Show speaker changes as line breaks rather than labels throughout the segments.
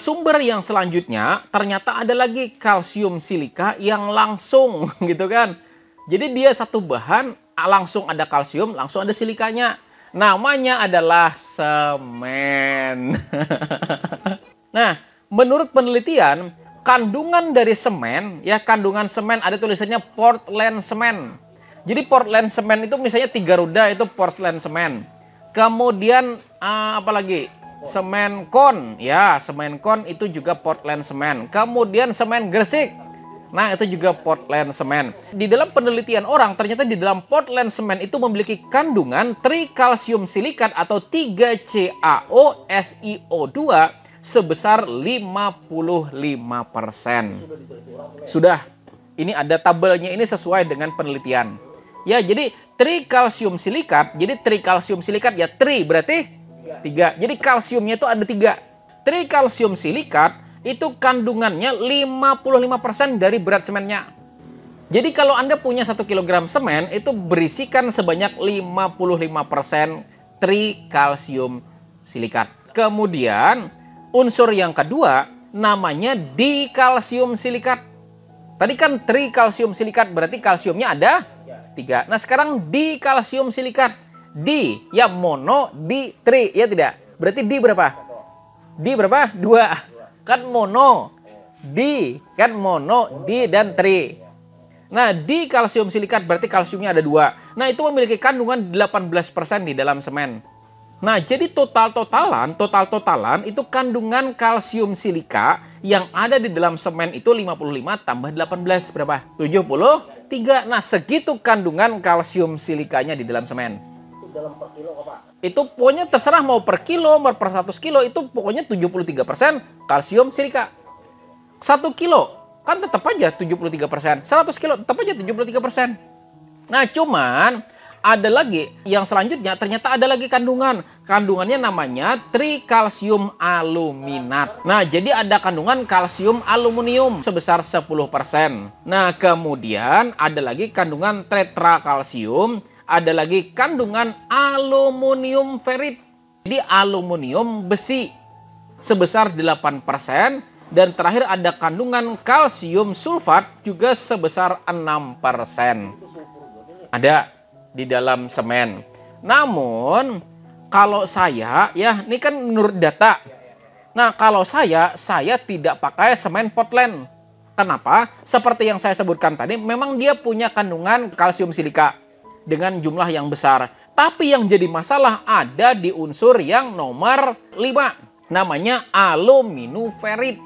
Sumber yang selanjutnya ternyata ada lagi kalsium silika yang langsung gitu kan. Jadi dia satu bahan langsung ada kalsium, langsung ada silikanya. Namanya adalah semen. Nah, menurut penelitian, kandungan dari semen, ya kandungan semen ada tulisannya Portland semen. Jadi Portland semen itu misalnya 3 roda itu Portland semen. Kemudian apa lagi? Semen kon, ya semen kon itu juga Portland semen. Kemudian semen Gresik, nah itu juga Portland semen. Di dalam penelitian orang ternyata di dalam Portland semen itu memiliki kandungan trikalsium silikat atau 3CaO SiO2 sebesar 55%. Sudah, ini ada tabelnya, ini sesuai dengan penelitian. Ya, jadi trikalsium silikat, jadi trikalsium silikat ya berarti 3. Jadi kalsiumnya itu ada 3. Trikalsium silikat itu kandungannya 55% dari berat semennya. Jadi kalau Anda punya 1 kg semen itu berisikan sebanyak 55% trikalsium silikat. Kemudian unsur yang kedua namanya dikalsium silikat. Tadi kan trikalsium silikat berarti kalsiumnya ada 3. Nah sekarang dikalsium silikat. Di, ya mono, di, tri, ya tidak? Berarti di berapa? Di berapa? 2. Kan mono, di, kan mono, di, dan tri. Nah, di kalsium silikat berarti kalsiumnya ada 2. Nah, itu memiliki kandungan 18% di dalam semen. Nah, jadi total-totalan itu kandungan kalsium silika yang ada di dalam semen itu 55 tambah 18 berapa? 73. Nah, segitu kandungan kalsium silikanya di dalam semen.
Dalam per kilo Pak?
Itu pokoknya terserah mau per kilo, mau per 100 kilo itu pokoknya 73% kalsium silika. 1 kilo kan tetap aja 73%. 100 kilo tetap aja 73%. Nah cuman ada lagi yang selanjutnya ternyata ada lagi kandungan. Kandungannya namanya trikalsium aluminat. Nah jadi ada kandungan kalsium aluminium sebesar 10%. Nah kemudian ada lagi kandungan tetrakalsium. Ada lagi kandungan aluminium ferit. Jadi aluminium besi sebesar 8%. Dan terakhir ada kandungan kalsium sulfat juga sebesar 6%. Ada di dalam semen. Namun kalau saya, ya ini kan menurut data. Nah kalau saya tidak pakai semen Portland. Kenapa? Seperti yang saya sebutkan tadi, memang dia punya kandungan kalsium silika dengan jumlah yang besar. Tapi yang jadi masalah ada di unsur yang nomor 5. Namanya aluminiferit,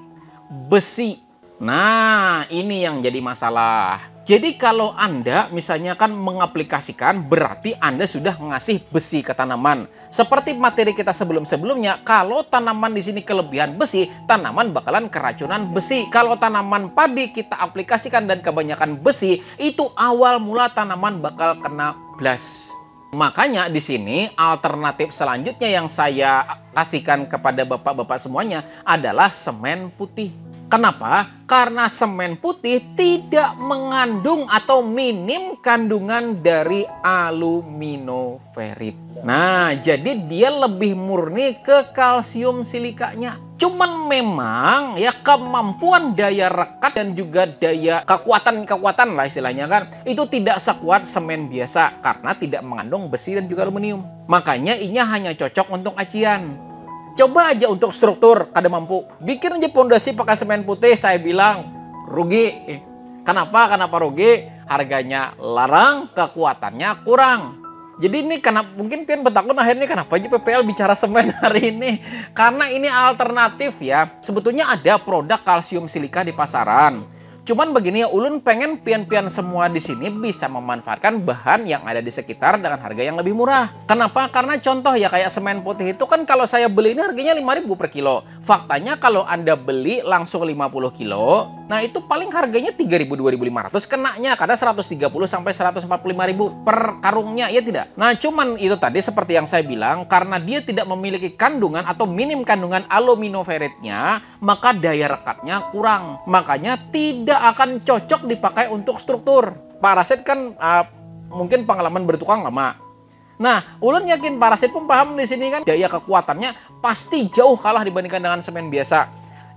besi. Nah, ini yang jadi masalah. Jadi kalau Anda misalnya kan mengaplikasikan, berarti Anda sudah ngasih besi ke tanaman. Seperti materi kita sebelum-sebelumnya, kalau tanaman di sini kelebihan besi, tanaman bakalan keracunan besi. Kalau tanaman padi kita aplikasikan dan kebanyakan besi, itu awal mula tanaman bakal kena blas. Makanya di sini alternatif selanjutnya yang saya kasihkan kepada bapak-bapak semuanya adalah semen putih. Kenapa? Karena semen putih tidak mengandung atau minim kandungan dari aluminiferit. Nah, jadi dia lebih murni ke kalsium silikanya. Cuman memang ya kemampuan daya rekat dan juga daya kekuatan lah istilahnya kan, itu tidak sekuat semen biasa karena tidak mengandung besi dan juga aluminium. Makanya ini hanya cocok untuk acian. Coba aja untuk struktur kada mampu. Bikin aja pondasi pakai semen putih, saya bilang rugi. Kenapa? Kenapa rugi? Harganya larang, kekuatannya kurang. Jadi ini karena mungkin pian betakun akhirnya kenapa aja PPL bicara semen hari ini? Karena ini alternatif ya. Sebetulnya ada produk kalsium silika di pasaran. Cuman begini ya, ulun pengen pian-pian semua di sini bisa memanfaatkan bahan yang ada di sekitar dengan harga yang lebih murah. Kenapa? Karena contoh ya kayak semen putih itu kan kalau saya beli ini harganya 5.000 per kilo. Faktanya kalau Anda beli langsung 50 kilo, nah itu paling harganya 3.000, 2.500 kenanya kadang 130 sampai 145.000 per karungnya, ya tidak? Nah cuman itu tadi seperti yang saya bilang, karena dia tidak memiliki kandungan atau minim kandungan aluminiferitnya, maka daya rekatnya kurang. Makanya tidak akan cocok dipakai untuk struktur. Parasit kan mungkin pengalaman bertukang lama. Nah, ulun yakin Parasit pun paham di sini kan daya kekuatannya pasti jauh kalah dibandingkan dengan semen biasa.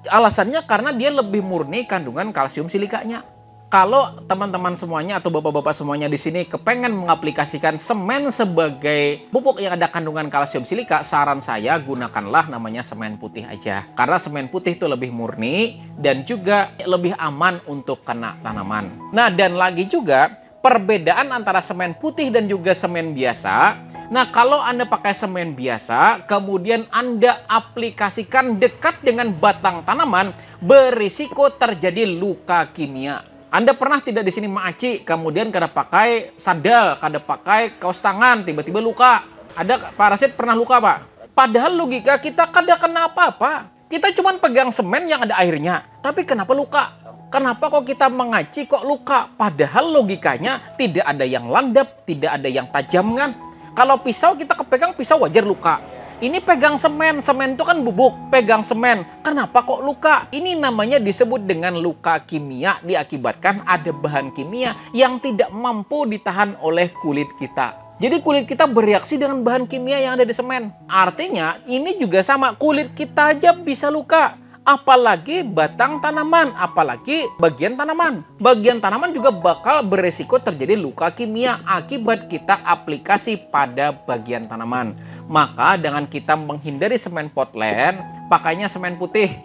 Alasannya karena dia lebih murni kandungan kalsium silikanya. Kalau teman-teman semuanya atau bapak-bapak semuanya di sini kepengen mengaplikasikan semen sebagai pupuk yang ada kandungan kalsium silika, saran saya gunakanlah namanya semen putih aja. Karena semen putih itu lebih murni dan juga lebih aman untuk kena tanaman. Nah, dan lagi juga perbedaan antara semen putih dan juga semen biasa. Nah, kalau Anda pakai semen biasa, kemudian Anda aplikasikan dekat dengan batang tanaman, berisiko terjadi luka kimia. Anda pernah tidak di sini maaci, kemudian kada pakai sandal, kada pakai kaos tangan, tiba-tiba luka. Ada Pak Rasid pernah luka, Pak? Padahal logika kita kada kena apa-apa. Kita cuma pegang semen yang ada airnya, tapi kenapa luka? Kenapa kok kita mengaci kok luka? Padahal logikanya tidak ada yang landap, tidak ada yang tajam kan? Kalau pisau kita kepegang pisau wajar luka. Ini pegang semen, semen itu kan bubuk, pegang semen. Kenapa kok luka? Ini namanya disebut dengan luka kimia, diakibatkan ada bahan kimia yang tidak mampu ditahan oleh kulit kita. Jadi kulit kita bereaksi dengan bahan kimia yang ada di semen. Artinya ini juga sama, kulit kita aja bisa luka. Apalagi batang tanaman, apalagi bagian tanaman. Bagian tanaman juga bakal beresiko terjadi luka kimia akibat kita aplikasi pada bagian tanaman. Maka dengan kita menghindari semen Portland, pakainya semen putih.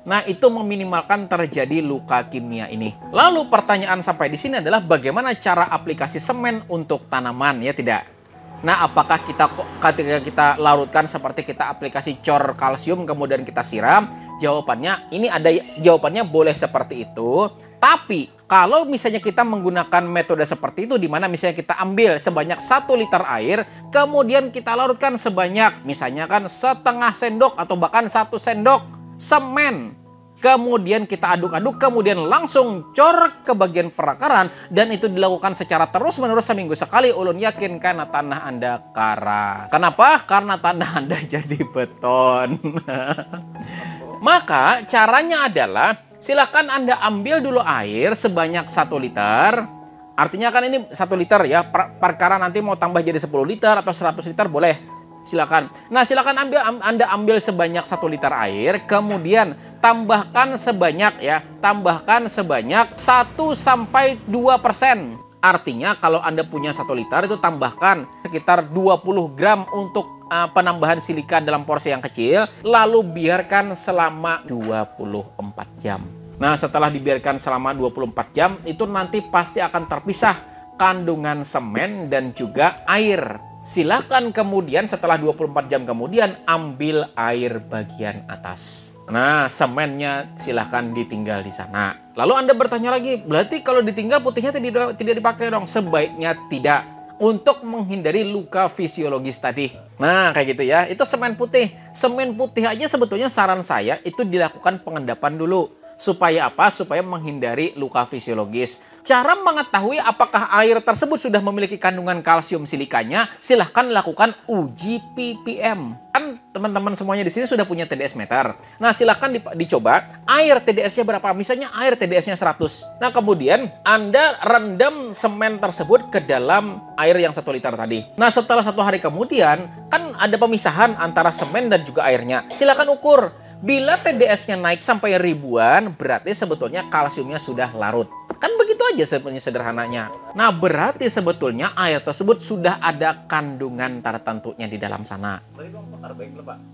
Nah, itu meminimalkan terjadi luka kimia ini. Lalu pertanyaan sampai di sini adalah bagaimana cara aplikasi semen untuk tanaman, ya tidak? Nah, apakah ketika kita larutkan seperti kita aplikasi cor kalsium kemudian kita siram? Jawabannya jawabannya boleh seperti itu. Tapi kalau misalnya kita menggunakan metode seperti itu, di mana misalnya kita ambil sebanyak 1 liter air, kemudian kita larutkan sebanyak misalnya kan setengah sendok atau bahkan 1 sendok semen. Kemudian kita aduk-aduk, kemudian langsung cor ke bagian perakaran, dan itu dilakukan secara terus-menerus seminggu sekali. Ulun yakin karena tanah Anda kara. Kenapa? Karena tanah Anda jadi beton. Maka caranya adalah silakan Anda ambil dulu air sebanyak 1 liter. Artinya kan ini 1 liter ya. Perkara nanti mau tambah jadi 10 liter atau 100 liter boleh. Silakan. Nah, silakan Anda ambil sebanyak 1 liter air, kemudian tambahkan sebanyak 1-2%. Artinya kalau Anda punya 1 liter itu tambahkan sekitar 20 gram untuk penambahan silika dalam porsi yang kecil, lalu biarkan selama 24 jam. Nah, setelah dibiarkan selama 24 jam, itu nanti pasti akan terpisah kandungan semen dan juga air. Silakan kemudian setelah 24 jam kemudian ambil air bagian atas. Nah, semennya silahkan ditinggal di sana. Lalu Anda bertanya lagi, berarti kalau ditinggal putihnya tidak dipakai dong? Sebaiknya tidak, untuk menghindari luka fisiologis tadi. Nah, kayak gitu ya. Itu semen putih. Semen putih aja sebetulnya saran saya itu dilakukan pengendapan dulu. Supaya apa? Supaya menghindari luka fisiologis. Cara mengetahui apakah air tersebut sudah memiliki kandungan kalsium silikanya, silahkan lakukan uji ppm. Kan teman-teman semuanya di sini sudah punya TDS meter. Nah, silahkan dicoba air TDS-nya berapa. Misalnya air TDS-nya 100. Nah, kemudian Anda rendam semen tersebut ke dalam air yang 1 liter tadi. Nah, setelah 1 hari kemudian, kan ada pemisahan antara semen dan juga airnya. Silahkan ukur. Bila TDS-nya naik sampai ribuan, berarti sebetulnya kalsiumnya sudah larut. Kan begitu aja sebenarnya sederhananya. Nah, berarti sebetulnya air tersebut sudah ada kandungan tertentunya di dalam sana.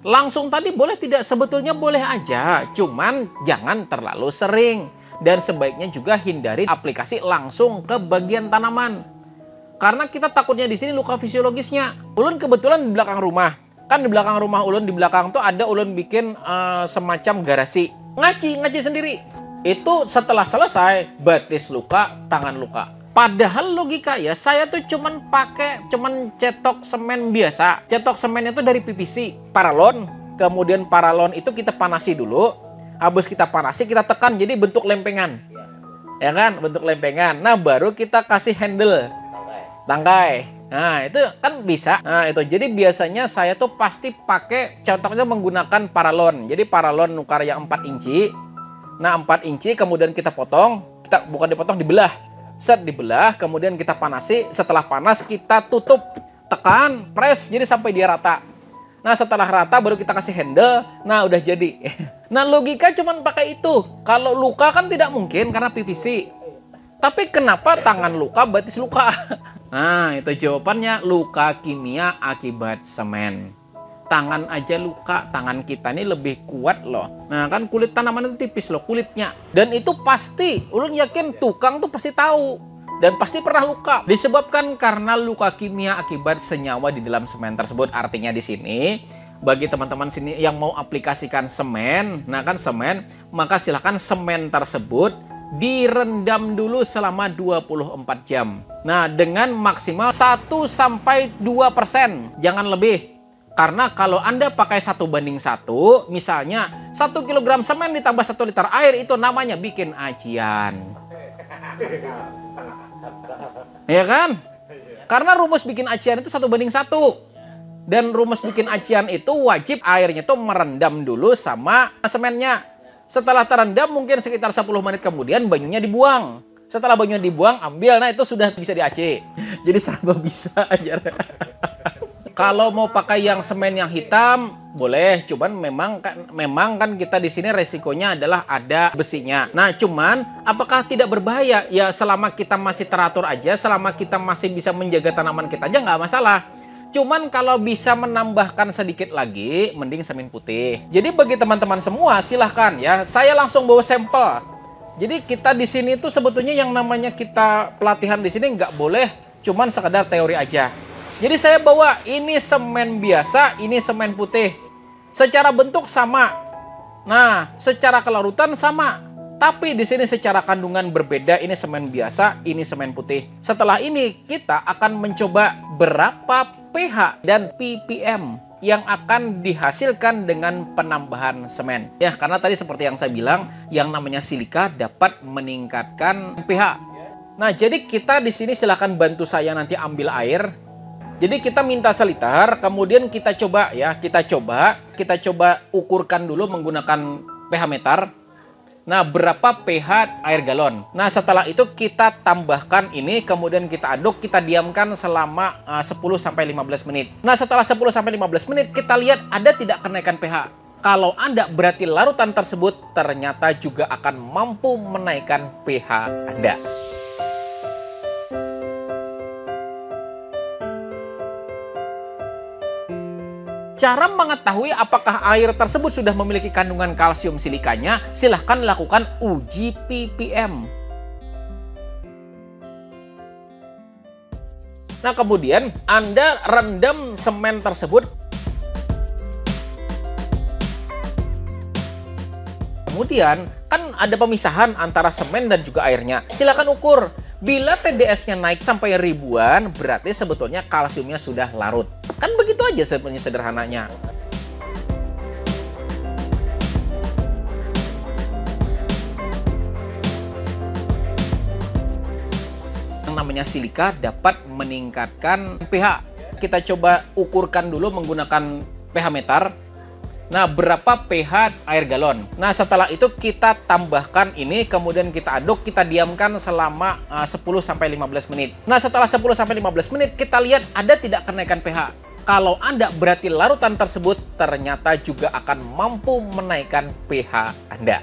Langsung tadi boleh tidak? Sebetulnya boleh aja, cuman jangan terlalu sering. Dan sebaiknya juga hindari aplikasi langsung ke bagian tanaman. Karena kita takutnya di sini luka fisiologisnya. Ulun kebetulan di belakang rumah. Kan di belakang rumah ulun, di belakang tuh ada ulun bikin semacam garasi. Ngaci sendiri. Itu setelah selesai, batis luka, tangan luka. Padahal logika ya, saya tuh cuman cetok semen biasa. Cetok semennya tuh dari PVC, paralon. Kemudian paralon itu kita panasi dulu. Habis kita panasi, kita tekan jadi bentuk lempengan. Ya kan, bentuk lempengan. Nah, baru kita kasih handle. Tangkai. Nah, itu kan bisa. Nah, itu. Jadi biasanya saya tuh pasti pakai, contohnya menggunakan paralon. Jadi paralon nukar yang 4 inci. Nah, 4 inci kemudian kita potong. Bukan dipotong, dibelah. Set, dibelah. Kemudian kita panasi. Setelah panas, kita tutup. Tekan, press. Jadi sampai dia rata. Nah, setelah rata baru kita kasih handle. Nah, udah jadi. Nah, logika cuman pakai itu. Kalau luka kan tidak mungkin karena PVC. Tapi kenapa tangan luka batis luka? Nah, itu jawabannya, luka kimia akibat semen. Tangan aja luka, tangan kita ini lebih kuat loh. Nah, kan kulit tanaman itu tipis loh kulitnya. Dan itu pasti, ulun yakin tukang tuh pasti tahu. Dan pasti pernah luka. Disebabkan karena luka kimia akibat senyawa di dalam semen tersebut. Artinya di sini, bagi teman-teman sini yang mau aplikasikan semen, nah kan semen, maka silahkan semen tersebut direndam dulu selama 24 jam. Nah, dengan maksimal 1-2%, jangan lebih. Karena kalau Anda pakai 1:1, misalnya 1 kg semen ditambah 1 liter air, itu namanya bikin acian. Ya kan? Karena rumus bikin acian itu 1:1. Dan rumus bikin acian itu wajib airnya tuh merendam dulu sama semennya. Setelah terendam mungkin sekitar 10 menit kemudian banyunya dibuang. Setelah banyunya dibuang, ambil. Nah, itu sudah bisa di-AC. Jadi serba bisa aja. Kalau mau pakai yang semen yang hitam, boleh. Cuman memang kan kita di sini resikonya adalah ada besinya. Nah, cuman apakah tidak berbahaya? Ya, selama kita masih teratur aja, selama kita masih bisa menjaga tanaman kita aja nggak masalah. Cuman kalau bisa menambahkan sedikit lagi, mending semen putih. Jadi bagi teman-teman semua, silahkan ya. Saya langsung bawa sampel. Jadi kita di sini tuh sebetulnya yang namanya kita pelatihan di sini nggak boleh cuman sekedar teori aja. Jadi saya bawa ini semen biasa, ini semen putih. Secara bentuk sama. Nah, secara kelarutan sama. Tapi di sini secara kandungan berbeda, ini semen biasa, ini semen putih. Setelah ini kita akan mencoba berapa pH dan ppm yang akan dihasilkan dengan penambahan semen. Ya, karena tadi seperti yang saya bilang, yang namanya silika dapat meningkatkan pH. Nah, jadi kita di sini silahkan bantu saya nanti ambil air. Jadi kita minta seliter, kemudian kita coba ya, kita coba ukurkan dulu menggunakan pH meter. Nah, berapa pH air galon. Nah, setelah itu kita tambahkan ini, kemudian kita aduk, kita diamkan selama 10-15 menit. Nah, setelah 10-15 menit kita lihat ada tidak kenaikan pH. Kalau Anda berarti larutan tersebut ternyata juga akan mampu menaikkan pH Anda. Cara mengetahui apakah air tersebut sudah memiliki kandungan kalsium silikanya, silahkan lakukan uji ppm. Nah, kemudian Anda rendam semen tersebut. Kemudian kan ada pemisahan antara semen dan juga airnya. Silahkan ukur. Bila TDS-nya naik sampai ribuan, berarti sebetulnya kalsiumnya sudah larut. Kan begitu aja sebenarnya sederhananya. Yang namanya silika dapat meningkatkan pH. Kita coba ukurkan dulu menggunakan pH meter. Nah, berapa pH air galon? Nah, setelah itu kita tambahkan ini, kemudian kita aduk, kita diamkan selama 10-15 menit. Nah, setelah 10-15 menit, kita lihat ada tidak kenaikan pH. Kalau Anda berarti larutan tersebut ternyata juga akan mampu menaikkan pH Anda.